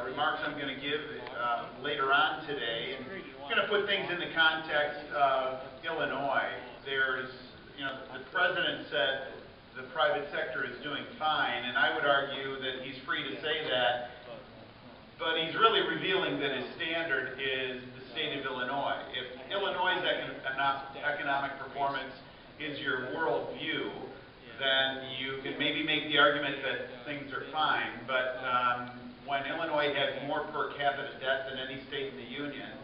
remarks I'm going to give later on today. And I'm going to put things in the context of Illinois. There's, the president said the private sector is doing fine, and I would argue that he's free to say that, but he's really revealing that his standard is the state of Illinois. If Illinois' economic performance is your worldview, then you can maybe make the argument that things are fine, but when Illinois has more per capita debt than any state in the union,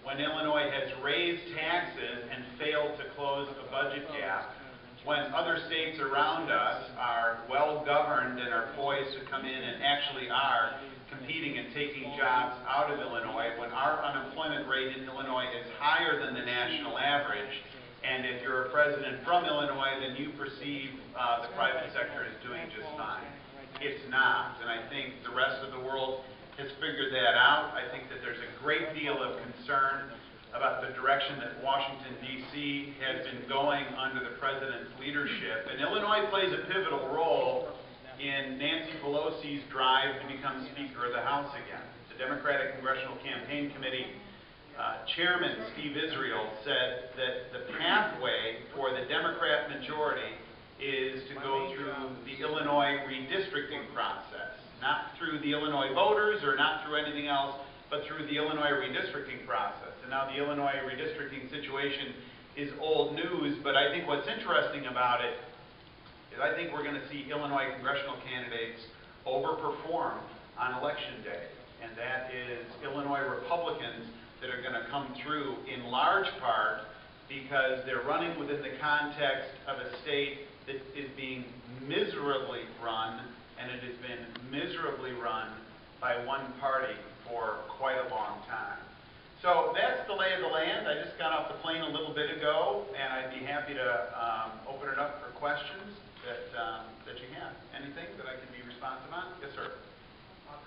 when Illinois has raised taxes and failed to close a budget gap, when other states around us are well governed and are poised to come in and actually are competing and taking jobs out of Illinois, when our unemployment rate in Illinois is higher than the national average, and if you're a president from Illinois, then you perceive the private sector is doing just fine. It's not, and I think the rest of the world has figured that out. I think that there's a great deal of concern about the direction that Washington, D.C. has been going under the president's leadership. And Illinois plays a pivotal role in Nancy Pelosi's drive to become Speaker of the House again. The Democratic Congressional Campaign Committee Chairman Steve Israel said that the pathway for the Democrat majority is to go through the Illinois redistricting process, not through the Illinois voters or not through anything else, but through the Illinois redistricting process. And now the Illinois redistricting situation is old news, but I think what's interesting about it is I think we're going to see Illinois congressional candidates overperform on election day. And that is Illinois Republicans that are going to come through in large part because they're running within the context of a state that is being miserably run, and it has been miserably run by one party for quite a long time. So that's the lay of the land. I just got off the plane a little bit ago, and I'd be happy to open it up for questions that you have. Anything that I can be responsive on? Yes, sir.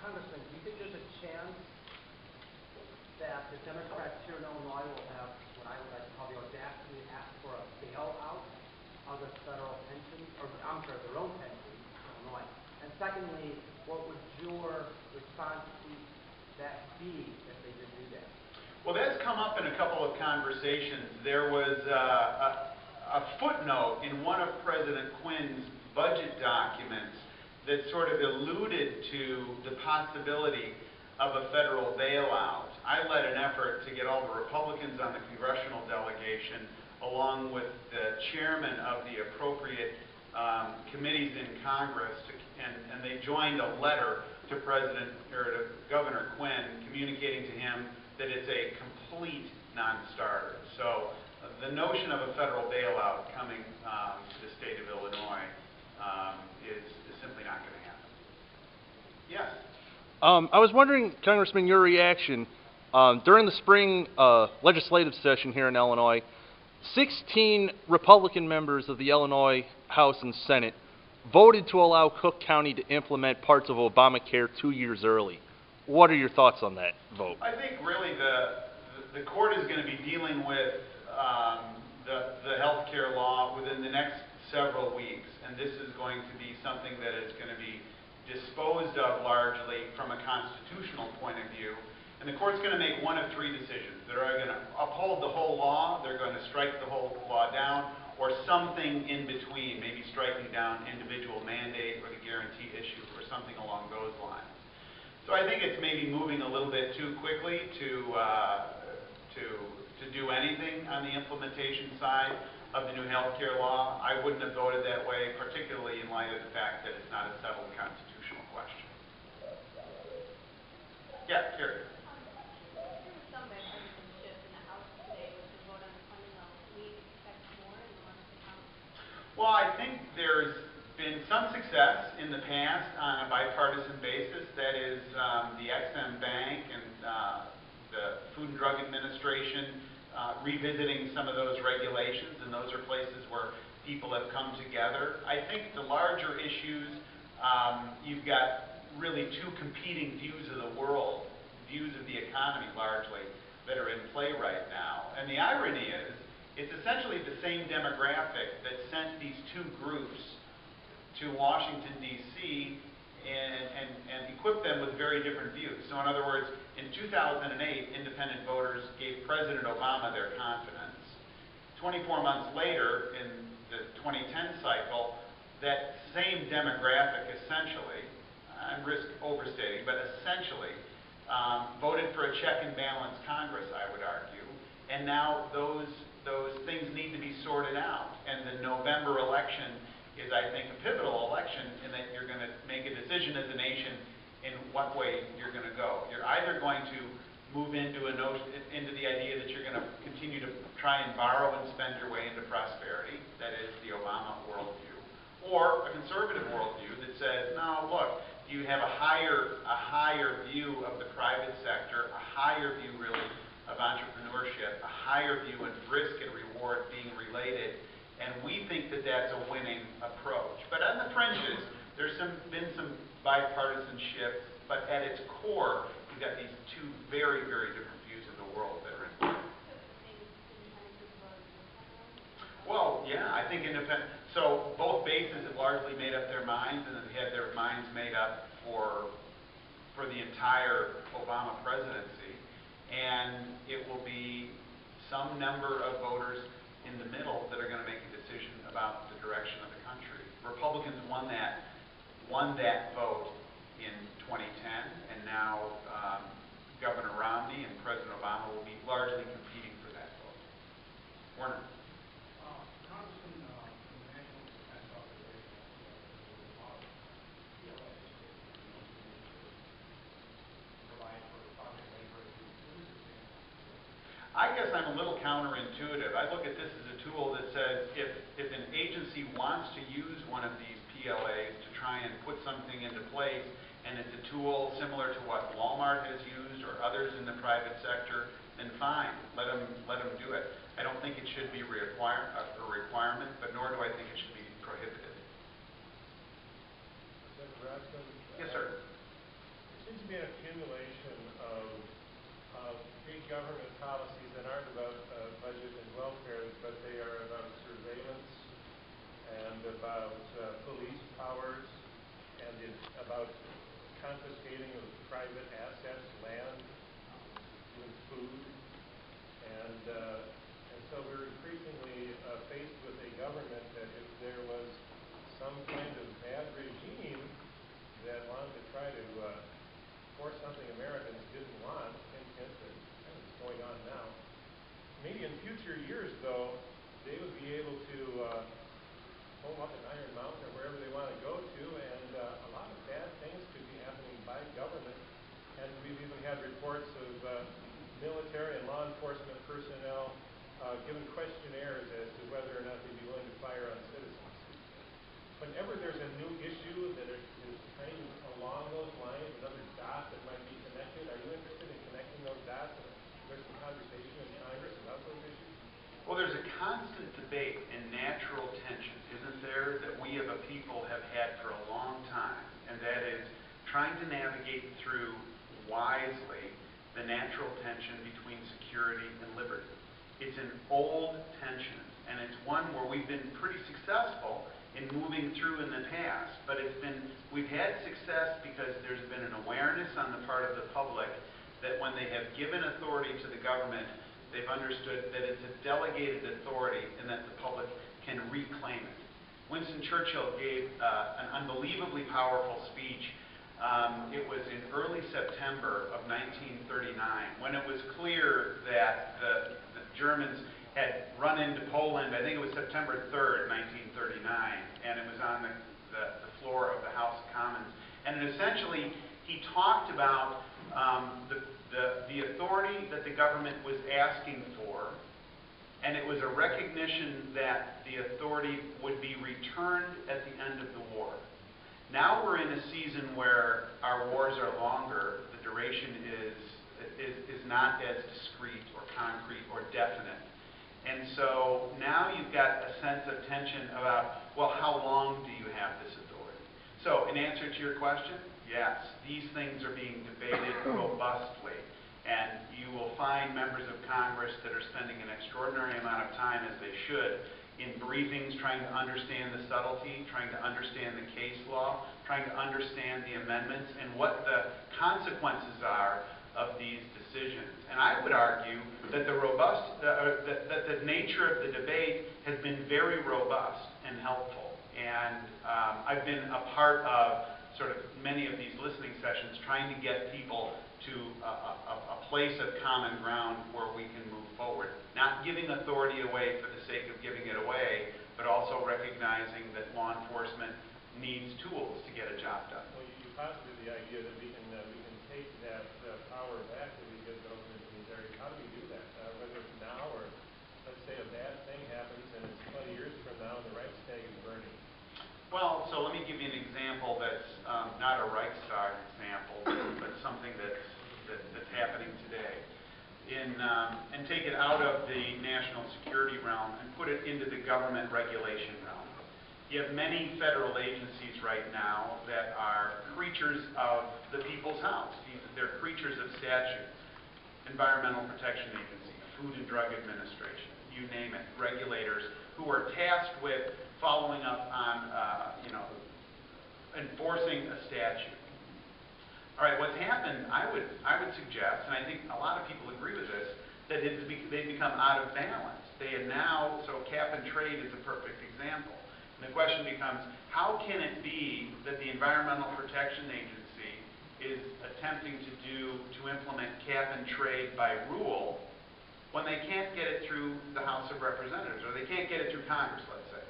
Congressman, do you think there's a chance that the Democrats here in Illinois will have what I would like to call the audacity to ask for a bailout of the federal pension, or I'm sorry, their own pension in Illinois? And secondly, what would your response to that be if they did do that? Well, that's come up in a couple of conversations. There was a footnote in one of President Quinn's budget documents that sort of alluded to the possibility of a federal bailout. I led an effort to get all the Republicans on the congressional delegation, along with the chairman of the appropriate committees in Congress, and they joined a letter to Governor Quinn, communicating to him that it's a complete non-starter. So the notion of a federal bailout coming to the state of Illinois is simply not going to happen. Yes? I was wondering, Congressman, your reaction. During the spring legislative session here in Illinois, 16 Republican members of the Illinois House and Senate voted to allow Cook County to implement parts of Obamacare 2 years early. What are your thoughts on that vote? I think really the court is going to be dealing with the health care law within the next several weeks, and this is going to be something that is going to be disposed of largely from a constitutional point of view. And the court's going to make one of three decisions. They're going to uphold the whole law, they're going to strike the whole law down, or something in between, maybe striking down individual mandate or the guarantee issue or something along those lines. So I think it's maybe moving a little bit too quickly to do anything on the implementation side of the new health care law. I wouldn't have voted that way, particularly in light of the fact that it's not a settled constitutional question. Yeah, Carrie. Well, I think there's been some success in the past on a bipartisan basis. That is the Ex-Im Bank and the Food and Drug Administration revisiting some of those regulations, and those are places where people have come together. I think the larger issues, you've got really two competing views of the world, views of the economy largely, that are in play right now. And the irony is, it's essentially the same demographic that sent these two groups to Washington, D.C. and equipped them with very different views. So in other words, in 2008, independent voters gave President Obama their confidence. 24 months later, in the 2010 cycle, that same demographic essentially, I risk overstating, but essentially voted for a check and balance Congress, I would argue. And now those things need to be sorted out. And the November election is, I think, a pivotal election in that you're going to make a decision as a nation in what way you're going to go. You're either going to move into the idea that you're going to continue to try and borrow and spend your way into prosperity, that is the Obama worldview, or a conservative worldview that says, no, look, you have a higher view of the private sector, a higher view really of entrepreneurship, a higher view of risk and reward being related, and we think that that's a winning approach. But on the fringes, there's been some bipartisanship, but at its core, you've got these two very, very different views of the world that are in play. Well, yeah, I think independent. So both bases have largely made up their minds, and have had their minds made up for the entire Obama presidency. And it will be some number of voters in the middle that are going to make a decision about the direction of the country. Republicans won that vote in 2010, and now Governor Romney and President Obama will be largely competing for that vote. Werner. Congressman, in the National Defense Authorization provide for project labor. I guess I'm a little counterintuitive. I look at this as a tool that says if an agency wants to use one of these PLAs to try and put something into place, and it's a tool similar to what Walmart has used or others in the private sector, then fine, let them do it. I don't think it should be a requirement, but nor do I think it should be prohibited. Senator Roskam? Yes, sir. There seems to be an accumulation of big government policies that aren't about budget and welfare, but they are about surveillance and about police powers and about confiscating of private assets, land, even food. And so we're increasingly faced with a government that if there was some kind of bad regime that wanted to try to force something Americans didn't want, and it's going on now. Maybe in future years, though, they would be able to hold up an Iron Mountain or wherever they want to go to, and a lot of bad things could be happening by government. And we've even had reports of military and law enforcement personnel given questionnaires as to whether or not they'd be willing to fire on citizens. Whenever there's a new issue that is kind of along those lines, another dot that might be connected, are you interested in connecting those dots? And there's some conversation in Congress about those issues? Well, there's a constant debate and natural tension, isn't there, that we as a people have had for a long time, and that is trying to navigate through wisely the natural tension between security and liberty. It's an old tension, and it's one where we've been pretty successful in moving through in the past, but we've had success because there's been an awareness on the part of the public that when they have given authority to the government, they've understood that it's a delegated authority and that the public can reclaim it. Winston Churchill gave an unbelievably powerful speech. It was in early September of 1939 when it was clear that the Germans had run into Poland. I think it was September 3rd, 1939, and it was on the floor of the House of Commons. And essentially, he talked about the authority that the government was asking for, and it was a recognition that the authority would be returned at the end of the war. Now we're in a season where our wars are longer, the duration is not as discrete or concrete or definite. And so now you've got a sense of tension about, well, how long do you have this authority? So in answer to your question, yes, these things are being debated robustly. And you will find members of Congress that are spending an extraordinary amount of time, as they should, in briefings, trying to understand the subtlety, trying to understand the case law, trying to understand the amendments and what the consequences are of these decisions. And I would argue that the nature of the debate has been very robust and helpful. And I've been a part of sort of many of these listening sessions trying to get people to a place of common ground where we can move forward. Not giving authority away for the sake of giving it away, but also recognizing that law enforcement needs tools to get a job done. Well, you posited the idea that we can take that power back that we give government in these areas. How do we do that? Whether it's now or, let's say, a bad thing happens and it's 20 years from now and the Reichstag is burning. Well, so let me give you an example that's not a Reichstag example, but something that's happening today. And take it out of the national security realm and put it into the government regulation realm. You have many federal agencies right now that are creatures of the people's house. They're creatures of statute. Environmental Protection Agency, Food and Drug Administration, you name it, regulators who are tasked with following up on, enforcing a statute. All right, what's happened, I would suggest, and I think a lot of people agree with this, that they've become out of balance. They are now, so cap and trade is a perfect example. And the question becomes, how can it be that the Environmental Protection Agency is attempting to implement cap and trade by rule when they can't get it through the House of Representatives, or they can't get it through Congress, let's say?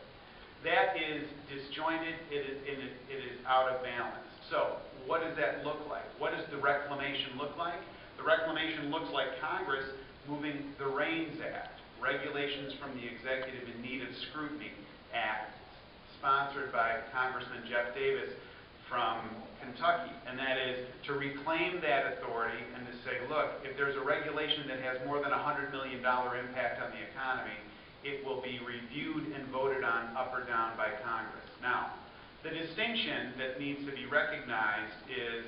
That is disjointed, it is out of balance. So, what does that look like? What does the reclamation look like? The reclamation looks like Congress moving the REINS Act, Regulations from the Executive in Need of Scrutiny Act, sponsored by Congressman Jeff Davis from Kentucky. And that is to reclaim that authority and to say, look, if there's a regulation that has more than $100 million impact on the economy, it will be reviewed and voted on up or down by Congress. Now, the distinction that needs to be recognized is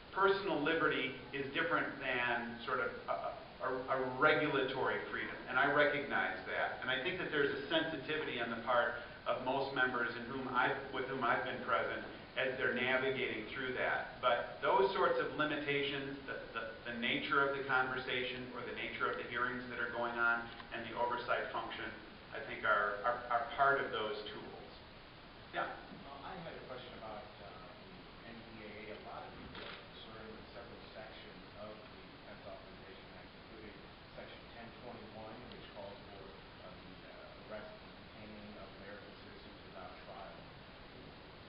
personal liberty is different than sort of a regulatory freedom, and I recognize that. And I think that there's a sensitivity on the part of most members with whom I've been present as they're navigating through that. But those sorts of limitations, the nature of the conversation or the nature of the hearings that are going on and the oversight function, I think are part of those tools. Yeah? I had a question about the NDAA. A lot of people are concerned with several sections of the Defense Authorization Act, including Section 1021, which calls for the arrest and detaining of American citizens without trial.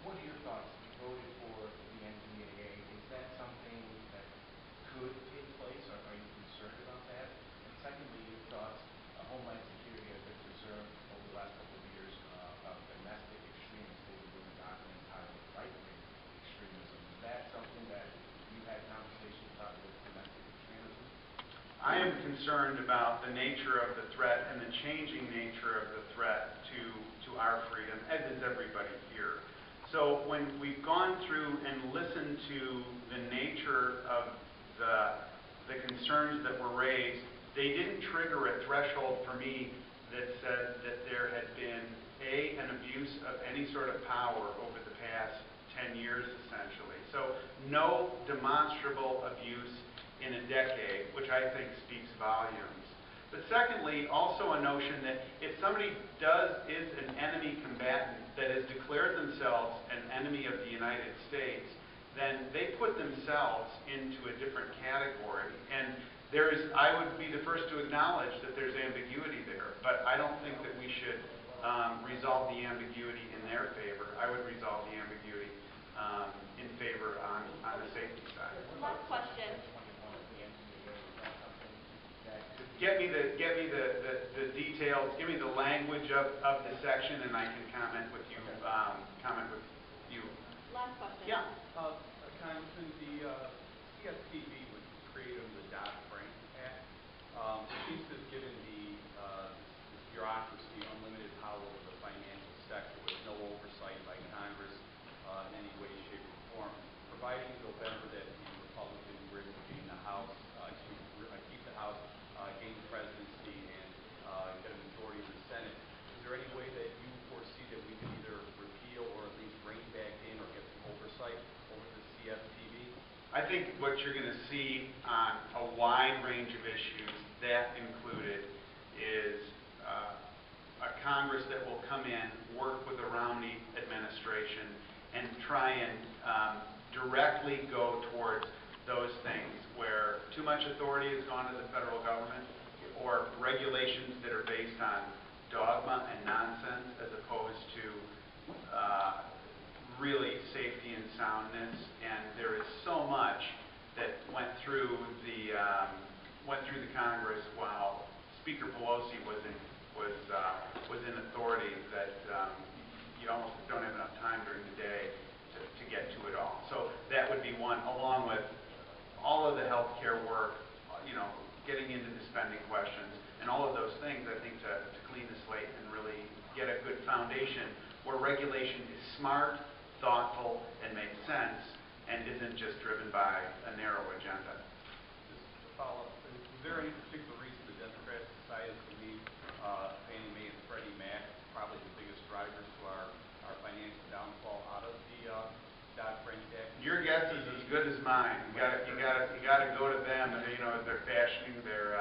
What are your thoughts? You voted for the NDAA. Is that something that could take place, or are you concerned about that? And secondly, your thoughts, Homeland Security has been concerned over the last couple of years about domestic extremists. They've been doing a document titled right-wing extremism. Is that something that you had conversations about with domestic extremism? I am concerned about the nature of the threat and the changing nature of the threat to our freedom, as is everybody here. So when we've gone through and listened to the nature of the concerns that were raised, they didn't trigger a threshold for me that said that there had been, an abuse of any sort of power over the past 10 years, essentially. So no demonstrable abuse in a decade, which I think speaks volumes. But secondly, also a notion that if somebody is an enemy combatant that has declared themselves an enemy of the United States, then they put themselves into a different category. And I would be the first to acknowledge that there's ambiguity there, but I don't think that we should resolve the ambiguity in their favor. I would resolve the ambiguity in favor on the safety side. Last question. Get me the details. Give me the language of the section, and I can comment with you. Last question. Yeah. Congressman, the CSPB was created under the Dodd-Frank Act. It seems to have given the bureaucracy unlimited power over the financial sector with no oversight by Congress in any way, shape, or form, providing November that the Republicans were able to gain the House, keep the House, gain the presidency, and get a majority in the Senate. Is there any way I think what you're going to see on a wide range of issues, that included, is a Congress that will come in, work with the Romney administration, and try and directly go towards those things where too much authority has gone to the federal government, or regulations that are based on dogma and nonsense as opposed to really safety and soundness. And there is so much that went through the Congress while Speaker Pelosi was in authority that you almost don't have enough time during the day to get to it all. So that would be one, along with all of the health care work, getting into the spending questions, and all of those things, I think, to clean the slate and really get a good foundation where regulation is smart, thoughtful, and makes sense, and isn't just driven by a narrow agenda. Just to follow up, is there any particular reason the Democrats decided to leave Fannie Mae and Freddie Mac, probably the biggest drivers to our financial downfall, out of the Dodd-Frank Act? Your guess is as good as mine. You got to go to them, as they're fashioning their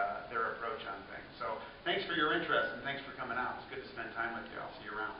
approach on things. So thanks for your interest, and thanks for coming out. It's good to spend time with you. I'll see you around.